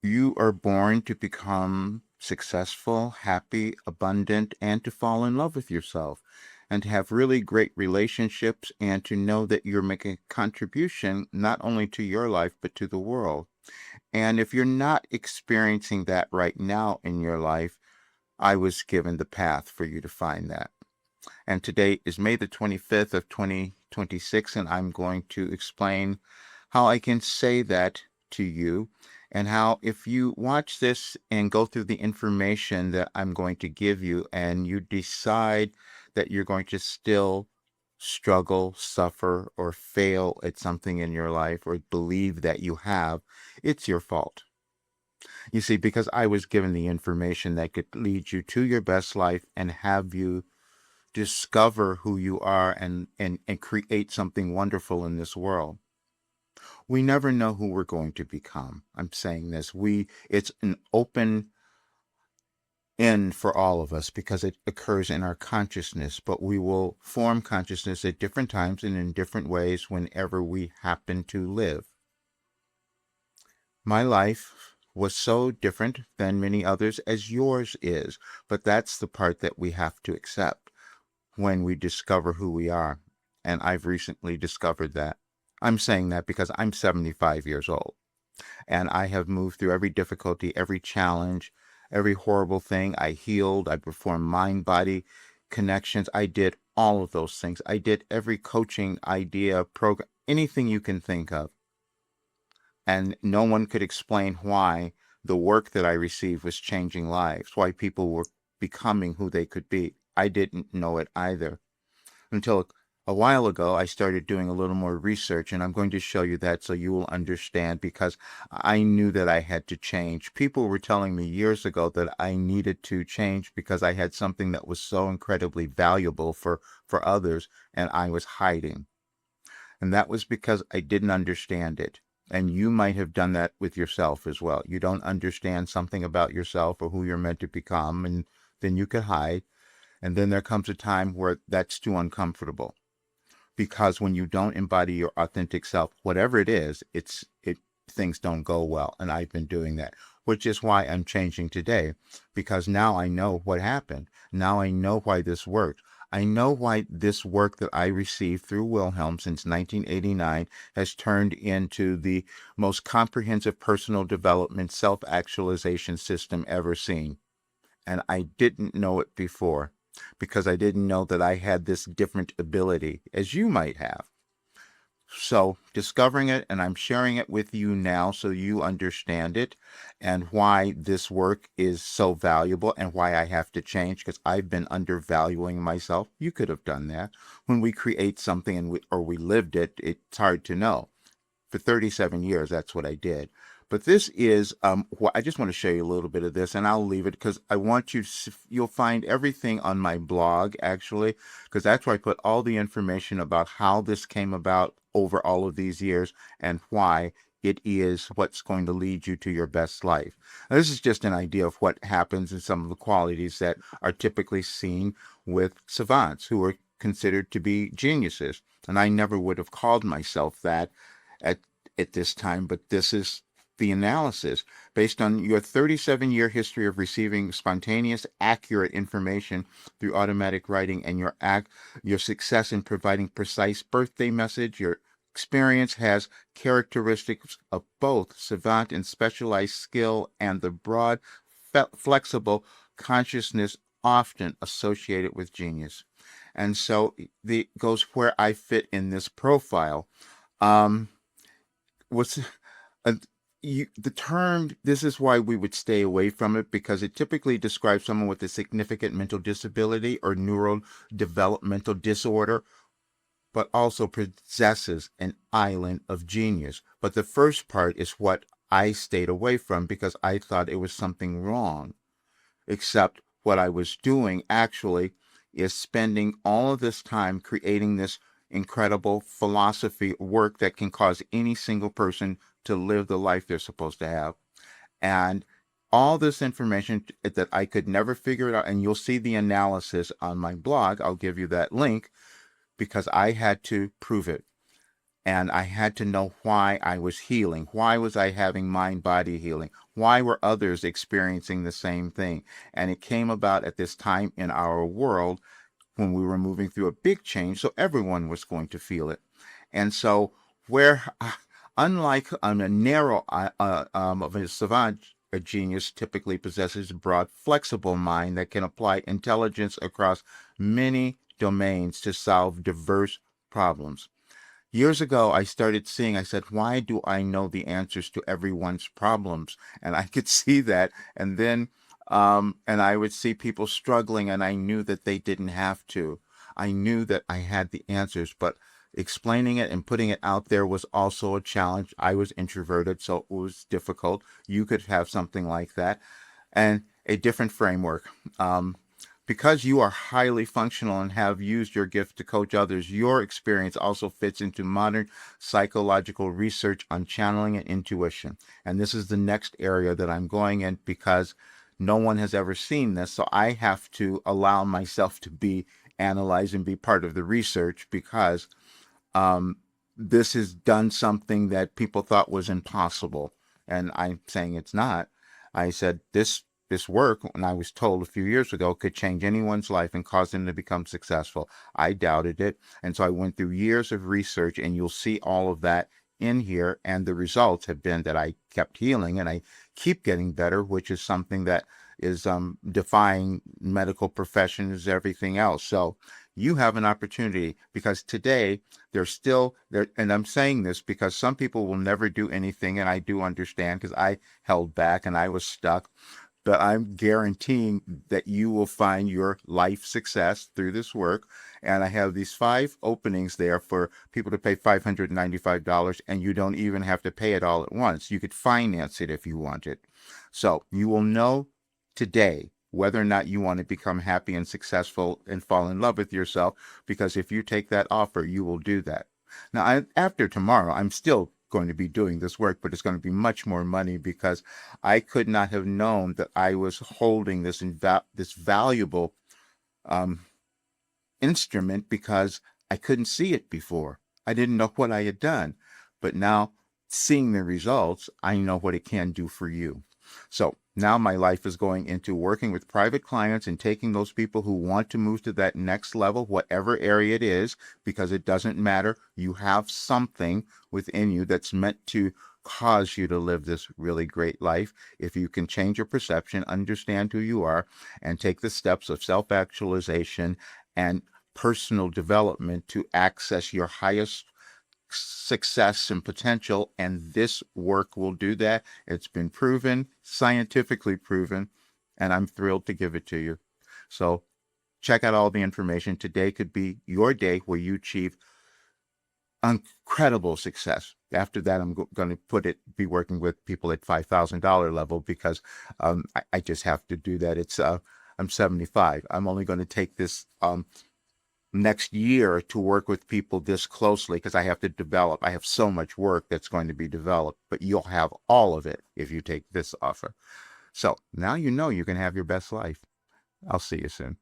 You are born to become successful, happy, abundant, and to fall in love with yourself, and to have really great relationships, and to know that you're making a contribution not only to your life, but to the world. And if you're not experiencing that right now in your life, I was given the path for you to find that. And today is May the 25th of 2026, and I'm going to explain how I can say that to you, and how if you watch this and go through the information that I'm going to give you, and you decide that you're going to still struggle, suffer, or fail at something in your life, or believe that you have, it's your fault. You see, because I was given the information that could lead you to your best life and have you discover who you are, and create something wonderful in this world. We never know who we're going to become. I'm saying this. It's an open end for all of us because it occurs in our consciousness, but we will form consciousness at different times and in different ways whenever we happen to live. My life was so different than many others as yours is, but that's the part that we have to accept when we discover who we are. And I've recently discovered that. I'm saying that because I'm 75 years old, and I have moved through every difficulty, every challenge, every horrible thing. I healed, I performed mind body connections. I did all of those things. I did every coaching idea, program, anything you can think of. And no one could explain why the work that I received was changing lives, why people were becoming who they could be. I didn't know it either until a while ago. I started doing a little more research, and I'm going to show you that so you will understand, because I knew that I had to change. People were telling me years ago that I needed to change because I had something that was so incredibly valuable for others, and I was hiding. And that was because I didn't understand it. And you might have done that with yourself as well. You don't understand something about yourself or who you're meant to become, and then you could hide. And then there comes a time where that's too uncomfortable, because when you don't embody your authentic self, whatever it is, things don't go well. And I've been doing that, which is why I'm changing today, because now I know what happened. Now I know why this worked. I know why this work that I received through Wilhelm since 1989 has turned into the most comprehensive personal development self-actualization system ever seen. And I didn't know it before because I didn't know that I had this different ability as you might have. So discovering it, and I'm sharing it with you now so you understand it, and why this work is so valuable, and why I have to change, because I've been undervaluing myself. You could have done that. When we create something or we lived it, it's hard to know. For 37 years, that's what I did. But this is, I just want to show you a little bit of this, and I'll leave it because I want you to, you'll find everything on my blog, actually, because that's where I put all the information about how this came about over all of these years, and why it is what's going to lead you to your best life. Now, this is just an idea of what happens in some of the qualities that are typically seen with savants who are considered to be geniuses. And I never would have called myself that at at this time, but this is the analysis based on your 37-year history of receiving spontaneous, accurate information through automatic writing, and your success in providing precise birthday message. Your experience has characteristics of both savant and specialized skill, and the broad, flexible consciousness often associated with genius. And so the goes where I fit in this profile. Um, what's uh, the term, this is why we would stay away from it, because it typically describes someone with a significant mental disability or neurodevelopmental disorder, but also possesses an island of genius. But the first part is what I stayed away from because I thought it was something wrong, except what I was doing actually is spending all of this time creating this incredible philosophy work that can cause any single person to live the life they're supposed to have. And all this information that I could never figure it out, and you'll see the analysis on my blog. I'll give you that link because I had to prove it. And I had to know why I was healing. Why was I having mind body healing? Why were others experiencing the same thing? And it came about at this time in our world when we were moving through a big change, so everyone was going to feel it. And so, where, unlike a narrow of a savant, a genius typically possesses a broad, flexible mind that can apply intelligence across many domains to solve diverse problems. Years ago, I started seeing, I said, why do I know the answers to everyone's problems? And I could see that. And then, and I would see people struggling, and I knew that they didn't have to. I knew that I had the answers, but explaining it and putting it out there was also a challenge. I was introverted, so it was difficult. You could have something like that, and a different framework. Because you are highly functional and have used your gift to coach others, your experience also fits into modern psychological research on channeling and intuition. And this is the next area that I'm going in because no one has ever seen this. So I have to allow myself to be analyzed and be part of the research because this has done something that people thought was impossible. And I'm saying it's not. I said, this work, when I was told a few years ago, could change anyone's life and cause them to become successful. I doubted it. And so I went through years of research, and you'll see all of that in here. And the results have been that I kept healing and I keep getting better, which is something that is defying medical professions, everything else. So you have an opportunity because today there's still there, and I'm saying this because some people will never do anything, and I do understand because I held back and I was stuck, but I'm guaranteeing that you will find your life success through this work. And I have these 5 openings there for people to pay $595, and you don't even have to pay it all at once. You could finance it if you wanted. So you will know today whether or not you want to become happy and successful and fall in love with yourself, because if you take that offer, you will do that. Now, after tomorrow, I'm still going to be doing this work, but it's going to be much more money because I could not have known that I was holding this valuable um, instrument because I couldn't see it before. I didn't know what I had done, but now seeing the results, I know what it can do for you. So now my life is going into working with private clients and taking those people who want to move to that next level, whatever area it is, because it doesn't matter. You have something within you that's meant to cause you to live this really great life. If you can change your perception, understand who you are, and take the steps of self-actualization and personal development to access your highest success and potential, and this work will do that. It's been proven, scientifically proven, and I'm thrilled to give it to you. So check out all the information. Today could be your day where you achieve incredible success. After that, I'm going to be working with people at $5,000 level because I just have to do that. I'm 75. I'm only going to take this next year to work with people this closely because I have to develop. I have so much work that's going to be developed, but you'll have all of it if you take this offer. So now you know you can have your best life. I'll see you soon.